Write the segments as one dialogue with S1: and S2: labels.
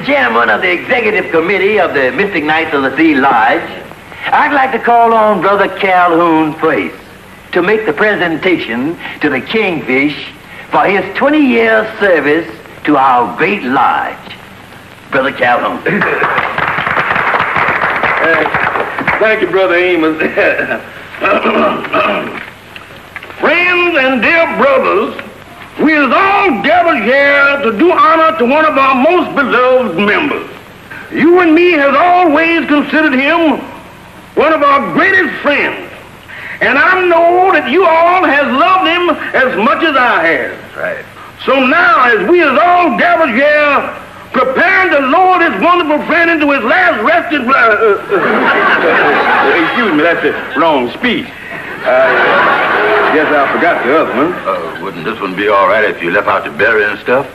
S1: chairman of the executive committee of the Mystic Knights of the Sea Lodge, I'd like to call on Brother Calhoun Price to make the presentation to the Kingfish for his 20 years service to our great lodge. Brother Calhoun.
S2: Thank you, Brother Amos. Friends and dear brothers, we is all gathered here to do honor to one of our most beloved members. You and me has always considered him one of our greatest friends. And I know that you all has loved him as much as I have.
S1: That's right.
S2: So now, as we is all gathered here, preparing to lower this wonderful friend into his last resting excuse me, that's the wrong speech. Guess I forgot the other one.
S1: Wouldn't this one be all right if you left out the berry and stuff?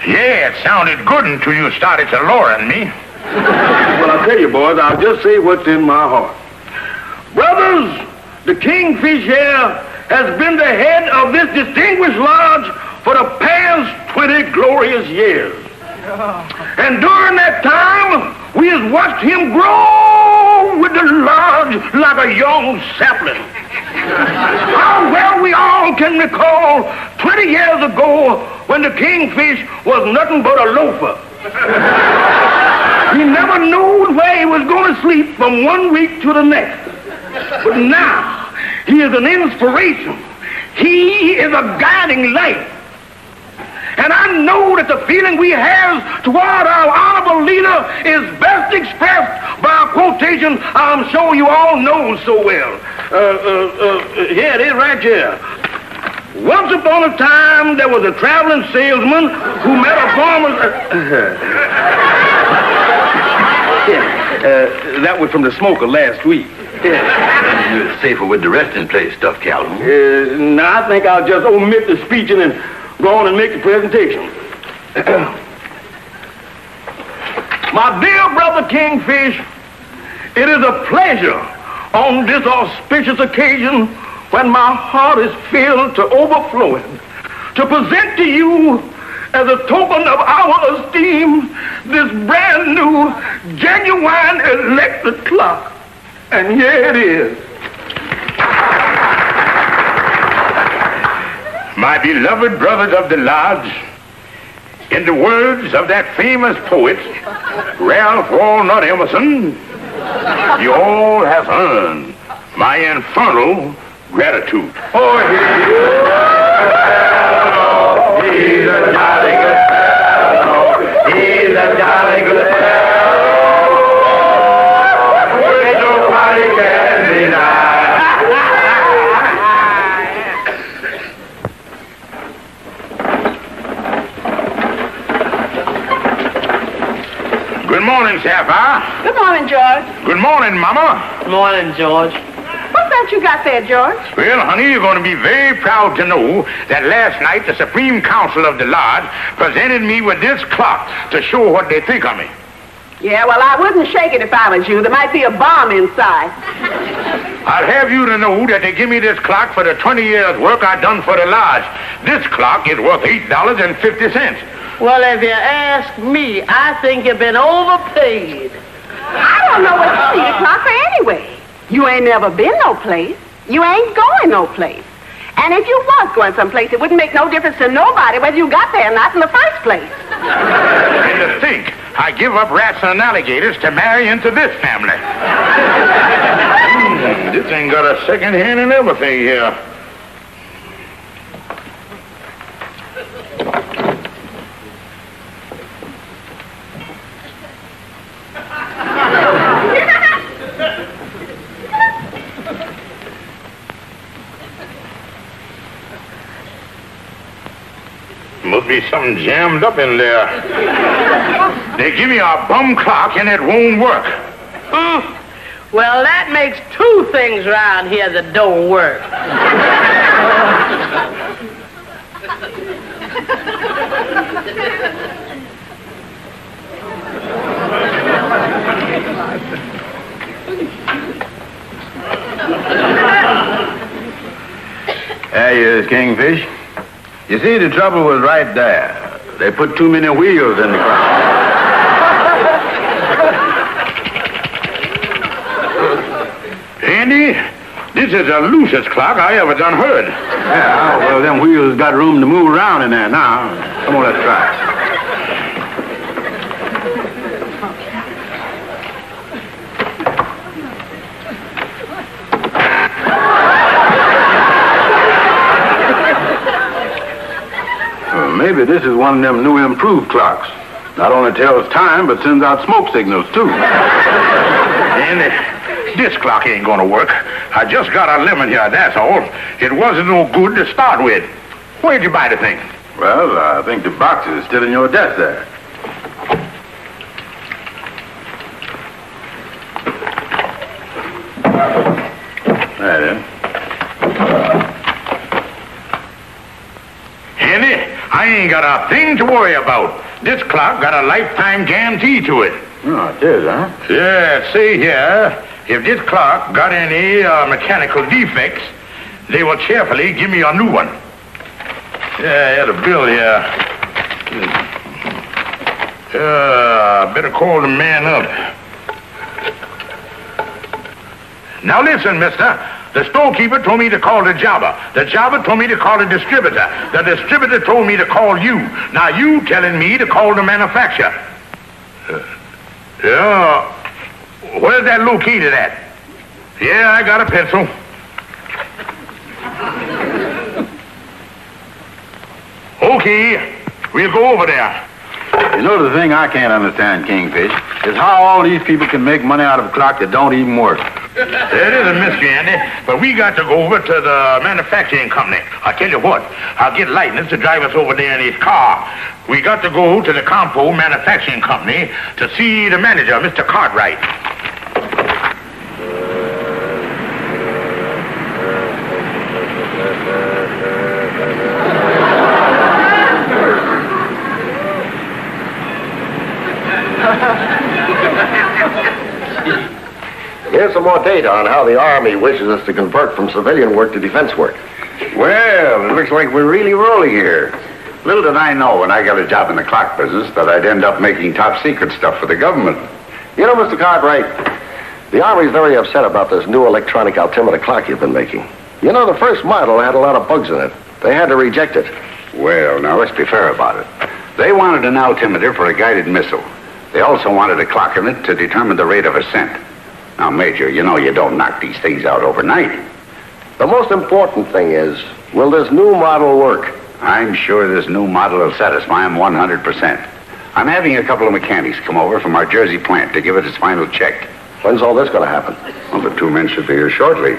S3: Yeah, it sounded good until you started to lowering me.
S2: Well, I'll tell you, boys, I'll just say what's in my heart. Brothers, the Kingfish here has been the head of this distinguished lodge for the past 20 glorious years. And during that time, we have watched him grow with the lodge like a young sapling. How well we all can recall 20 years ago when the Kingfish was nothing but a loafer. He never knew where he was going to sleep from one week to the next. But now, he is an inspiration. He is a guiding light. And I know that the feeling we have toward our honorable leader is best expressed by a quotation I'm sure you all know so well. Here it is right here. Once upon a time, there was a traveling salesman who met a farmer's... that was from the smoker last week.
S1: You're safer with the resting place stuff, Calhoun.
S2: Now, I think I'll just omit the speech and then go on and make the presentation. My dear brother Kingfish, it is a pleasure on this auspicious occasion when my heart is filled to overflowing to present to you as a token of our esteem this brand new, genuine electric clock. And here it is.
S3: My beloved brothers of the lodge, in the words of that famous poet, Ralph Walnut Emerson, you all have earned my infernal gratitude.
S1: Oh, he's a jolly good fellow. He's a jolly good fellow. Which nobody can deny.
S3: Good morning, Sapphire.
S4: Good morning, George.
S3: Good morning, Mama.
S4: Good morning, George. What's that you got there, George?
S3: Well, honey, you're going to be very proud to know that last night the Supreme Council of the Lodge presented me with this clock to show what they think of me.
S4: Yeah, well, I wouldn't shake it if I was you. There might be a bomb inside.
S3: I'll have you to know that they give me this clock for the 20 years work I done for the Lodge. This clock is worth $8.50.
S5: Well, if you ask me, I think you've been overpaid.
S4: I don't know what you need a clock for anyway. You ain't never been no place. You ain't going no place. And if you was going someplace, it wouldn't make no difference to nobody whether you got there or not in the first place.
S3: And to think, I give up rats and alligators to marry into this family. This thing got a second hand and everything here. Must be something jammed up in there. They give me a bum clock and it won't work.
S5: Well, that makes two things around here that don't work.
S1: There he is, Kingfish. You see, the trouble was right there. They put too many wheels in the car.
S3: This is the loosest clock I ever done heard.
S2: Yeah, well, them wheels got room to move around in there now. Come on, let's try. Maybe this is one of them new improved clocks. Not only tells time, but sends out smoke signals, too.
S3: And this clock ain't gonna work. I just got a lemon here, that's all. It wasn't no good to start with. Where'd you buy the thing?
S2: Well, I think the box is still in your desk there. There it is.
S3: Henny, I ain't got a thing to worry about. This clock got a lifetime guarantee to it.
S2: Oh, it is, huh?
S3: Yeah, see here, if this clock got any mechanical defects, they will cheerfully give me a new one. Yeah, I had a bill here. Better call the man up. Now listen, mister. The storekeeper told me to call the jobber. The jobber told me to call the distributor. The distributor told me to call you. Now you telling me to call the manufacturer. Yeah. Where's that located at? Yeah, I got a pencil. Okay, we'll go over there.
S2: You know, the thing I can't understand, Kingfish, is how all these people can make money out of a clock that don't even work.
S3: It is a mystery, Andy, but we got to go over to the manufacturing company. I tell you what, I'll get Lightning to drive us over there in his car. We got to go to the Compo Manufacturing Company to see the manager, Mr. Cartwright.
S6: Here's some more data on how the Army wishes us to convert from civilian work to defense work.
S2: Well, it looks like we're really rolling here. Little did I know when I got a job in the clock business that I'd end up making top secret stuff for the government.
S6: You know, Mr. Cartwright, the Army's very upset about this new electronic altimeter clock you've been making. You know, the first model had a lot of bugs in it. They had to reject it.
S2: Well, now let's be fair about it. They wanted an altimeter for a guided missile. They also wanted a clock in it to determine the rate of ascent. Now, Major, you know you don't knock these things out overnight.
S6: The most important thing is, will this new model work?
S2: I'm sure this new model will satisfy him 100%. I'm having a couple of mechanics come over from our Jersey plant to give it its final check.
S6: When's all this going to happen?
S2: Well, the two men should be here shortly.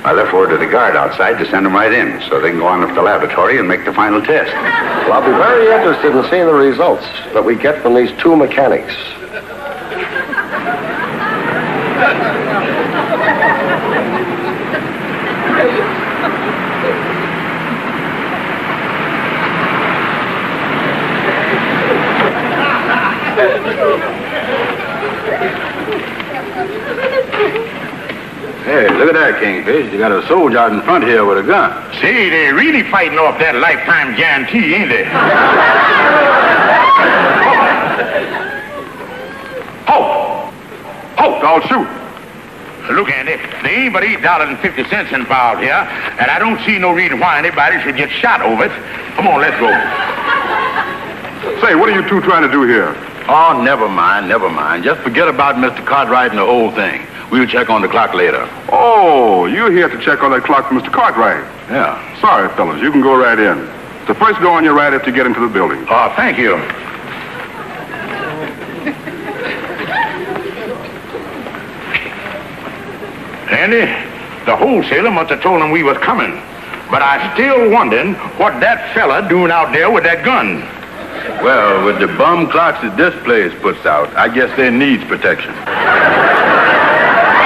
S2: I left word to the guard outside to send them right in so they can go on up to the laboratory and make the final test.
S6: Well, I'll be very interested in seeing the results that we get from these two mechanics.
S2: Hey, look at that, Kingfish. You got a soldier out in front here with a gun.
S3: See, they're really fighting off that lifetime guarantee, ain't they? Halt! Halt! I'll shoot. Look, Andy, there ain't but $8.50 involved here, and I don't see no reason why anybody should get shot over it. Come on, let's go.
S2: Say, what are you two trying to do here?
S7: Oh, never mind. Just forget about Mr. Cartwright and the whole thing. We'll check on the clock later.
S2: Oh, you're here to check on that clock for Mr. Cartwright.
S7: Yeah.
S2: Sorry, fellas, you can go right in. The first door on your right after you get into the building.
S3: Oh, thank you. Andy, the wholesaler must have told him we was coming. But I still wondering what that fella doing out there with that gun.
S7: Well, with the bum clocks that this place puts out, I guess they needs protection.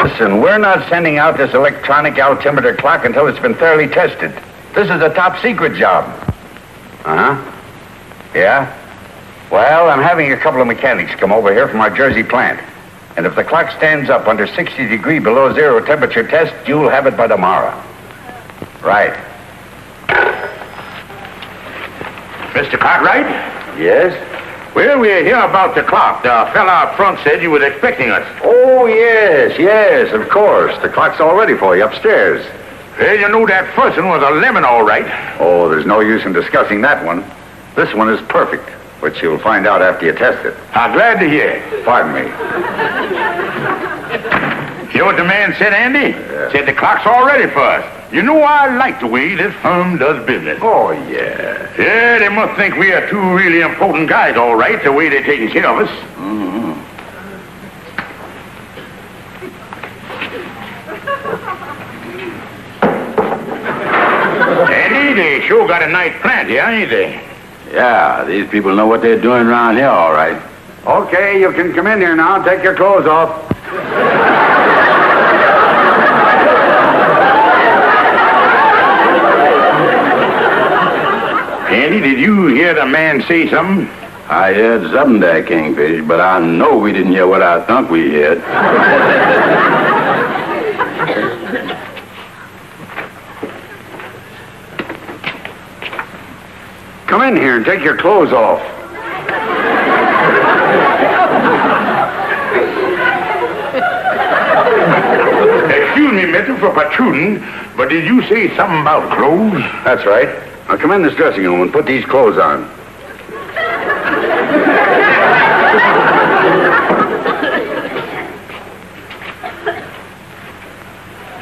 S3: Listen, we're not sending out this electronic altimeter clock until it's been thoroughly tested. This is a top secret job.
S7: Uh-huh.
S3: Yeah? Well, I'm having a couple of mechanics come over here from our Jersey plant. And if the clock stands up under 60 degrees below zero temperature test, you'll have it by tomorrow. Right. Mr. Cartwright?
S6: Yes?
S3: Well, we're here about the clock. The fella up front said you was expecting us.
S6: Oh, yes, of course. The clock's all ready for you upstairs.
S3: Well, you know that first one was a lemon, all right.
S8: Oh, there's no use in discussing that one. This one is perfect, which you'll find out after you test it.
S3: I'm glad to hear.
S8: Pardon me.
S3: You know what the man said, Andy? Said the clock's all ready for us. You know, I like the way this firm does business.
S8: Oh, yeah.
S3: Yeah, they must think we are two really important guys, all right, the way they're taking care of us.
S8: Mm-hmm.
S3: Andy, they sure got a nice plant here, ain't they?
S7: Yeah, these people know what they're doing around here, all right.
S8: Okay, you can come in here now. Take your clothes off.
S3: Andy, did you hear the man say something?
S7: I heard something there, Kingfish, but I know we didn't hear what I thought we heard.
S8: Come in here and take your clothes off.
S3: Excuse me, mister, for protruding, but did you say something about clothes?
S8: That's right. Now come in this dressing room and put these clothes on.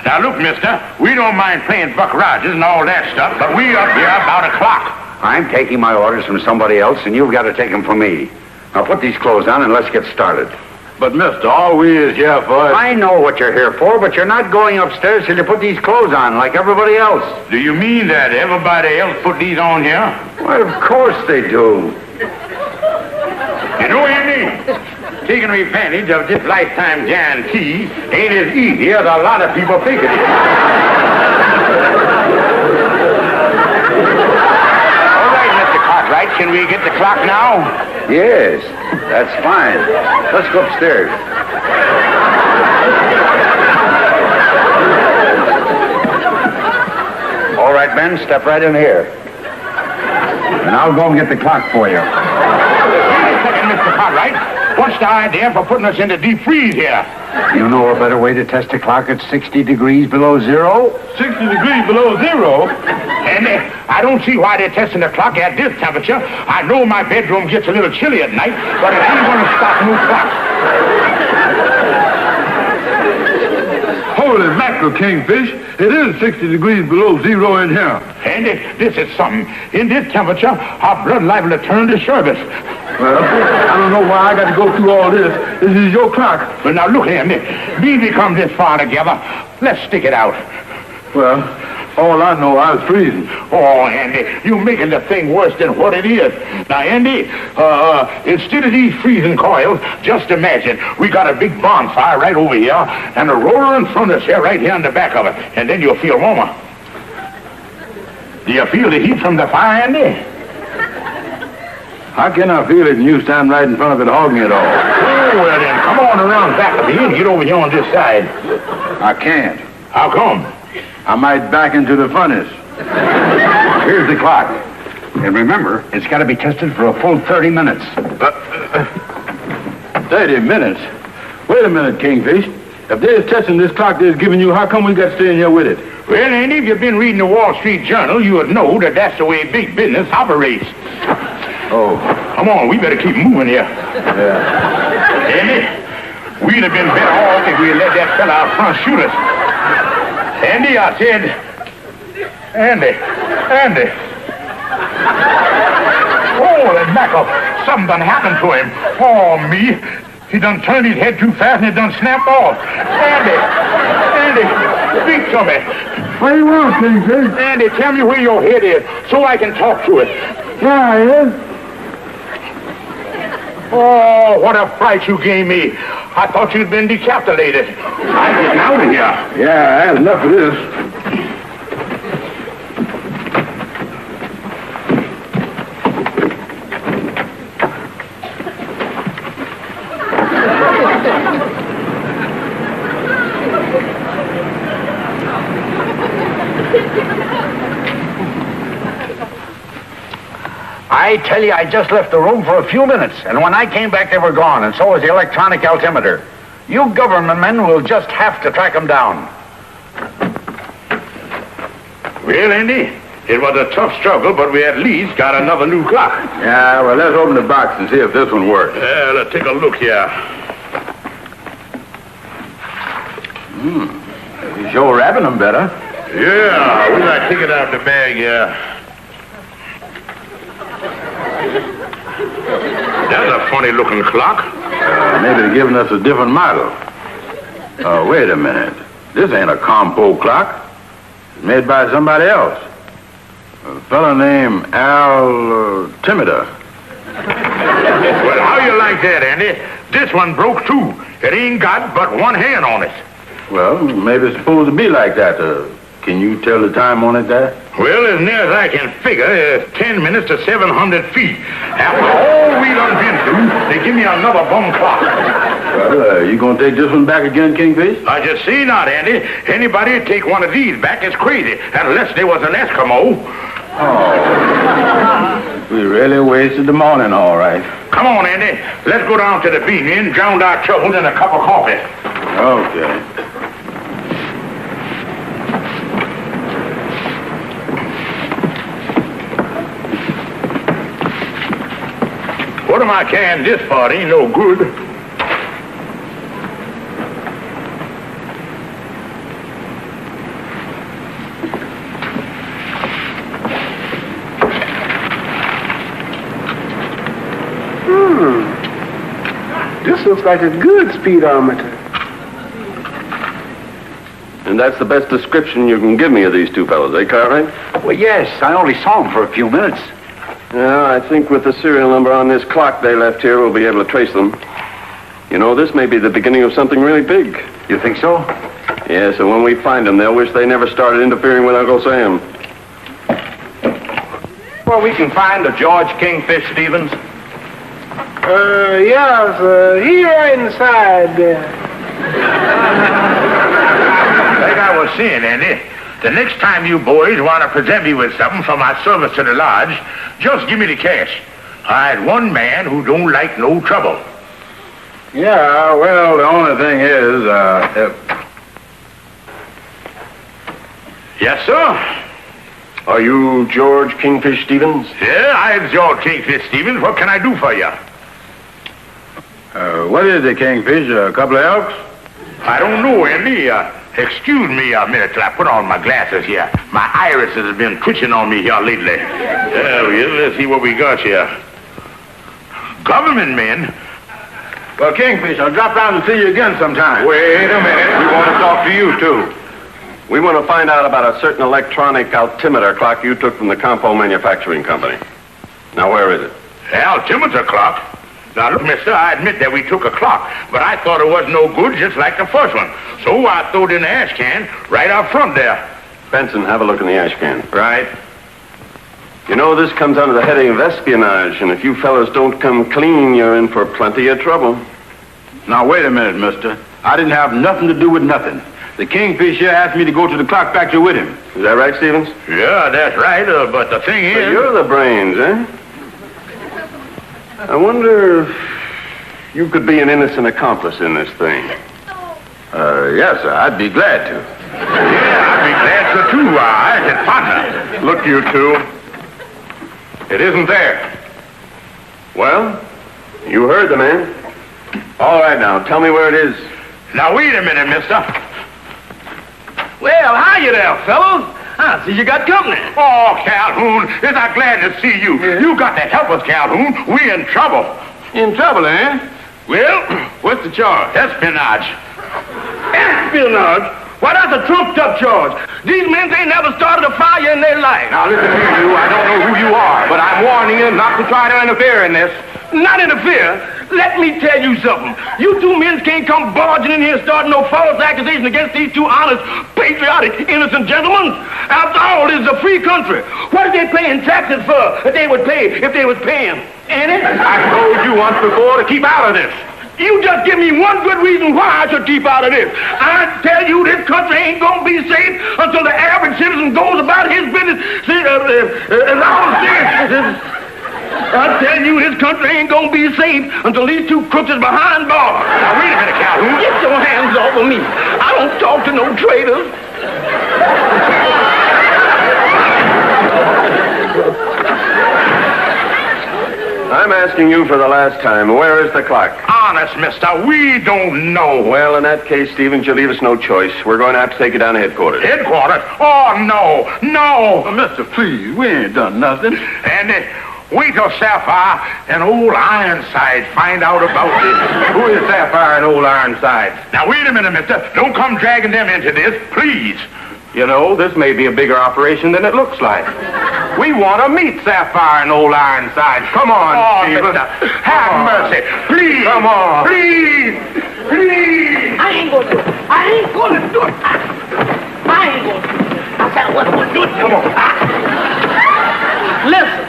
S3: Now, look, mister, we don't mind playing Buck Rogers and all that stuff, but we up here about a clock.
S8: I'm taking my orders from somebody else, and you've got to take them from me. Now put these clothes on and let's get started.
S7: But, mister, all we is here for...
S8: I know what you're here for, but you're not going upstairs till you put these clothes on like everybody else.
S3: Do you mean that everybody else put these on here?
S8: Well, of course they do.
S3: You know, Andy, taking advantage of this lifetime guarantee ain't as easy as a lot of people think it is. All right, Mr. Cartwright, can we get the clock now?
S8: Yes, that's fine. Let's go upstairs. All right, Ben, step right in here. And I'll go and get the clock for you.
S3: Wait a second, Mr. Cartwright. What's the idea for putting us in the deep freeze here?
S8: You know a better way to test a clock at 60 degrees below zero?
S3: 60 degrees below zero? And I don't see why they're testing the clock at this temperature. I know my bedroom gets a little chilly at night, but it ain't going to stop no clock.
S2: Holy mackerel, Kingfish. It is 60 degrees below zero in here.
S3: And this is something. In this temperature, our blood liable to turn to sherbet.
S2: Well, I don't know why I got to go through all this. This is your clock.
S3: But now look, Andy. We come this far together. Let's stick it out.
S2: Well, all I know, I was freezing.
S3: Oh, Andy, you're making the thing worse than what it is. Now, Andy, instead of these freezing coils, just imagine we got a big bonfire right over here and a roaring furnace here right here in the back of it, and then you'll feel warmer. Do you feel the heat from the fire, Andy?
S2: How can I feel it and you stand right in front of it hogging it all?
S3: Oh, well then, come on around back of me and get over here on this side.
S2: I can't.
S3: How come?
S2: I might back into the furnace.
S8: Here's the clock. And remember, it's got to be tested for a full 30 minutes.
S2: 30 minutes? Wait a minute, Kingfish. If they're testing this clock they're giving you, how come we got to stay in here with it?
S3: Well, Andy, if you've been reading the Wall Street Journal, you would know that that's the way big business operates.
S2: Oh.
S3: Come on, we better keep moving here.
S2: Yeah.
S3: Andy, we'd have been better off if we had let that fella out front shoot us. Andy, I said... Andy. Holy mackerel, something done happened to him. Oh, me. He done turned his head too fast and it done snapped off. Andy, speak to me.
S2: What do you want, Kingfish?
S3: Andy, tell me where your head is so I can talk to it.
S2: Yeah, it is.
S3: Oh, what a fright you gave me. I thought you'd been decapitated. I'm getting out of here.
S2: Yeah, I had enough of this.
S3: I tell you, I just left the room for a few minutes, and when I came back, they were gone, and so was the electronic altimeter. You government men will just have to track them down.
S7: Well, Andy, it was a tough struggle, but we at least got another new clock.
S3: Yeah, well, let's open the box and see if this one works.
S7: Yeah, let's take a look here.
S3: You sure wrapping them better.
S7: Yeah, we gotta take it out of the bag here. That's a funny-looking clock.
S3: Maybe they're giving us a different model. Wait a minute. This ain't a compo clock. It's made by somebody else. A fellow named Altimeter.
S7: Well, how you like that, Andy? This one broke, too. It ain't got but one hand on it.
S3: Well, maybe it's supposed to be like that. Can you tell the time on it there?
S7: Well, as near as I can figure, it's 10 minutes to 700 feet. After all we done been through, they give me another bum clock.
S3: Well, you gonna take this one back again, Kingfish?
S7: I just see not, Andy. Anybody take one of these back is crazy, unless there was an Eskimo.
S3: Oh. We really wasted the morning, all right.
S7: Come on, Andy. Let's go down to the bean and drown our troubles in a cup of coffee.
S3: Okay.
S7: What am I carrying this for? It ain't no good.
S2: This looks like a good speedometer.
S6: And that's the best description you can give me of these two fellows, eh, Cartwright?
S3: Well, yes. I only saw them for a few minutes.
S6: Yeah, I think with the serial number on this clock they left here, we'll be able to trace them. You know, this may be the beginning of something really big.
S3: You think so?
S6: Yes, and when we find them, they'll wish they never started interfering with Uncle Sam.
S3: Well, we can find a George Kingfish Stevens.
S2: Yes, he right inside there.
S7: Like I was saying, Andy, the next time you boys want to present me with something for my service to the lodge, just give me the cash. I'm one man who don't like no trouble.
S3: Yeah, well, the only thing is,
S7: Yes, sir?
S6: Are you George Kingfish Stevens?
S7: Yeah, I'm George Kingfish Stevens. What can I do for you?
S3: what is it, Kingfish? A couple of elks?
S7: I don't know, Andy. Excuse me a minute till I put on my glasses here. My irises have been twitching on me here lately. Well, let's see what we got here. Government men?
S3: Well, Kingfish, I'll drop down and see you again sometime.
S6: Wait a minute. We want to talk to you, too. We want to find out about a certain electronic altimeter clock you took from the Compo Manufacturing Company. Now, where is it?
S7: The altimeter clock? Now, look, mister, I admit that we took a clock, but I thought it was no good just like the first one. So I threw it in the ash can right out front there.
S6: Benson, have a look in the ash can.
S7: Right.
S6: You know, this comes under the heading of espionage, and if you fellas don't come clean, you're in for plenty of trouble.
S3: Now, wait a minute, mister. I didn't have nothing to do with nothing. The Kingfish here asked me to go to the clock factory with him.
S6: Is that right, Stevens?
S7: Yeah, that's right, but the thing
S6: So
S7: is...
S6: you're the brains, eh? I wonder if you could be an innocent accomplice in this thing.
S3: Yes, sir. I'd be glad to.
S7: Yeah, I'd be glad to, too. I can partner.
S6: Look, you two. It isn't there. Well, you heard the man. All right, now, tell me where it is.
S7: Now, wait a minute, mister.
S2: Well, hi you there, fellows. I see you got company.
S7: Oh, Calhoun, is I glad to see you. You got to help us, Calhoun. We're in trouble.
S2: In trouble, eh?
S7: Well,
S2: What's the charge?
S7: espionage.
S2: Espionage? Why, that's a trumped-up charge. These men ain't never started a fire in their life.
S3: Now, listen here, you. I don't know who you are, but I'm warning you not to try to interfere in this.
S2: Not interfere? Let me tell you something. You two men can't come barging in here starting no false accusation against these two honest, patriotic, innocent gentlemen. After all, this is a free country. What are they paying taxes for that they would pay if they was paying? Ain't it?
S3: I told you once before to keep out of this.
S2: You just give me one good reason why I should keep out of this. I tell you, this country ain't gonna be safe until the average citizen goes about his business. See, as I was saying, I tell you, this country ain't gonna be safe until these two crooks is behind bars.
S7: Now, wait a minute, Calhoun.
S2: Get your hands off of me. I don't talk to no traitors.
S6: I'm asking you for the last time, where is the clock?
S7: Honest, mister, we don't know.
S6: Well, in that case, Stevens, you leave us no choice. We're going to have to take you down to headquarters.
S7: Headquarters? Oh, no.
S2: Mister, please, we ain't done nothing.
S7: And wait till Sapphire and old Ironside find out about this.
S2: Who is Sapphire and old Ironside?
S7: Now, wait a minute, mister. Don't come dragging them into this, please.
S2: You know, this may be a bigger operation than it looks like. We want to meet Sapphire and old Ironside. Come on, Stephen.
S7: Have mercy. Please.
S2: Come on.
S7: Please.
S5: I ain't gonna do it. I ain't gonna do it. I said I wasn't gonna do it. Come on. Listen,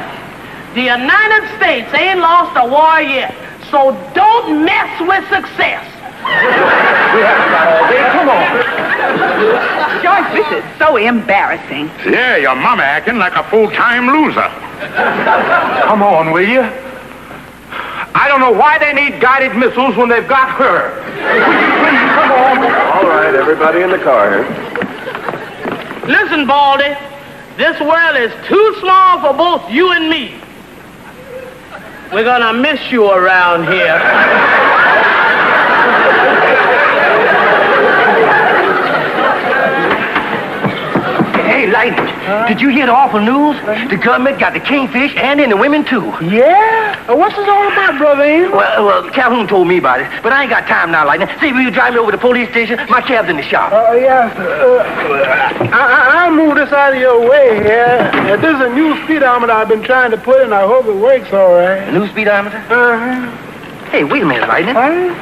S5: the United States ain't lost a war yet, so don't mess with success.
S2: We haven't got all day. Come on.
S4: George, this is so embarrassing.
S7: Yeah, your mama acting like a full-time loser.
S2: Come on, will you? I don't know why they need guided missiles when they've got her. Will you please come on?
S6: All right, everybody in the car here.
S5: Listen, Baldy, this world is too small for both you and me. We're gonna miss you around here.
S1: Hey, Lightning, did you hear the awful news? The government got the Kingfish and then the women, too.
S5: Yeah? What's this all about, brother Ian?
S1: Well, Calhoun told me about it, but I ain't got time now, Lightning. See, will you drive me over to the police station? My cab's in the shop.
S9: Yes. I'll move this out of your way here. This is a new speedometer I've been trying to put in. I hope it works all right.
S1: A new speedometer?
S9: Uh-huh.
S1: Hey, wait a minute, Lightning.
S9: Huh?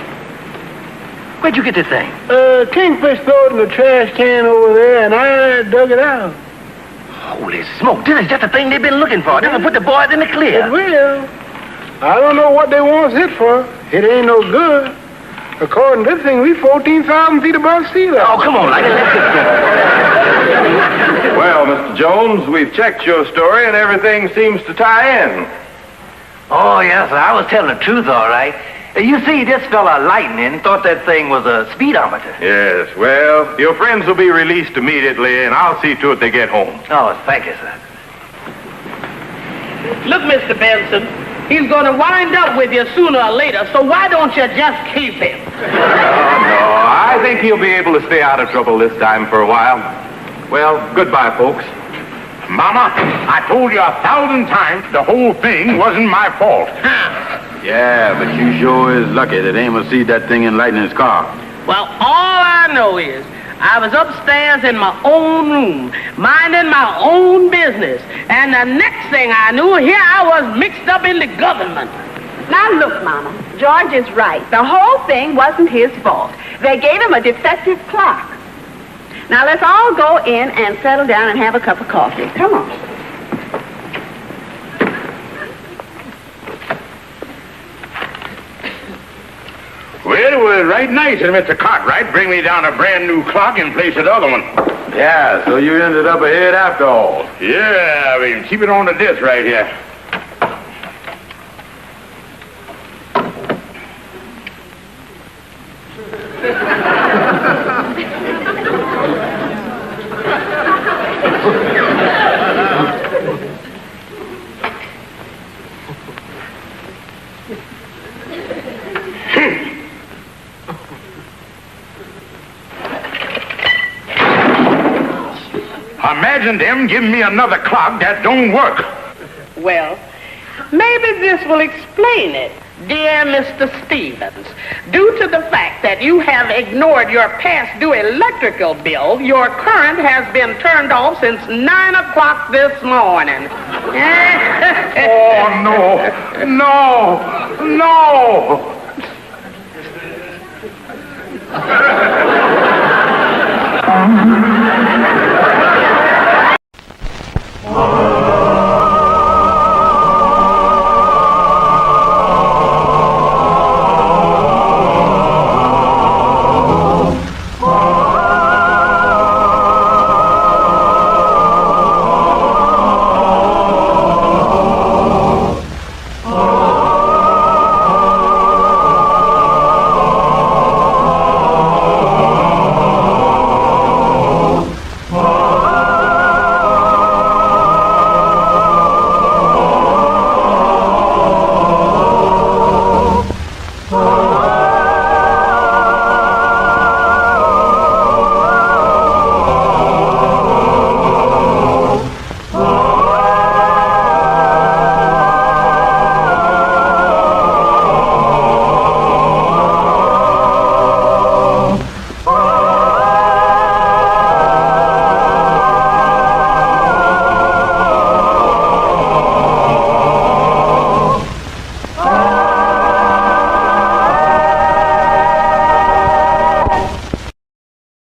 S1: Where'd you get this thing?
S9: Kingfish threw it in the trash can over there, and I dug it out.
S1: Holy smoke, this is just the thing they've been looking for. They're gonna put the boys in the clear.
S9: It will. I don't know what they want it for. It ain't no good. According to this thing, we 14,000 feet above sea level.
S1: Oh, come on, Lightning, let's get going.
S2: Well, Mr. Jones, we've checked your story and everything seems to tie in.
S1: Oh, yes, I was telling the truth, all right. You see, this fella Lightning thought that thing was a speedometer.
S2: Yes, well, your friends will be released immediately, and I'll see to it they get home.
S1: Oh, thank you, sir.
S5: Look, Mr. Benson, he's gonna wind up with you sooner or later, so why don't you just keep him?
S2: No, I think he'll be able to stay out of trouble this time for a while. Well, goodbye, folks.
S7: Mama, I told you 1,000 times the whole thing wasn't my fault.
S2: Yeah, but you sure is lucky that Amos see that thing in Lightning's car.
S5: Well, all I know is I was upstairs in my own room, minding my own business, and the next thing I knew, here I was mixed up in the government.
S4: Now, look, Mama, George is right. The whole thing wasn't his fault. They gave him a defective clock. Now, let's all go in and settle down and have a cup of coffee. Come on.
S7: Well, it was right nice of Mr. Cartwright bring me down a brand new clock in place of the other one.
S2: Yeah, so you ended up ahead after all.
S7: Yeah, we can keep it on the disc right here. Imagine them giving me another clock that don't work.
S5: Well, maybe this will explain it. Dear Mr. Stevens, due to the fact that you have ignored your past due electrical bill, your current has been turned off since 9 o'clock this morning.
S7: Oh, no.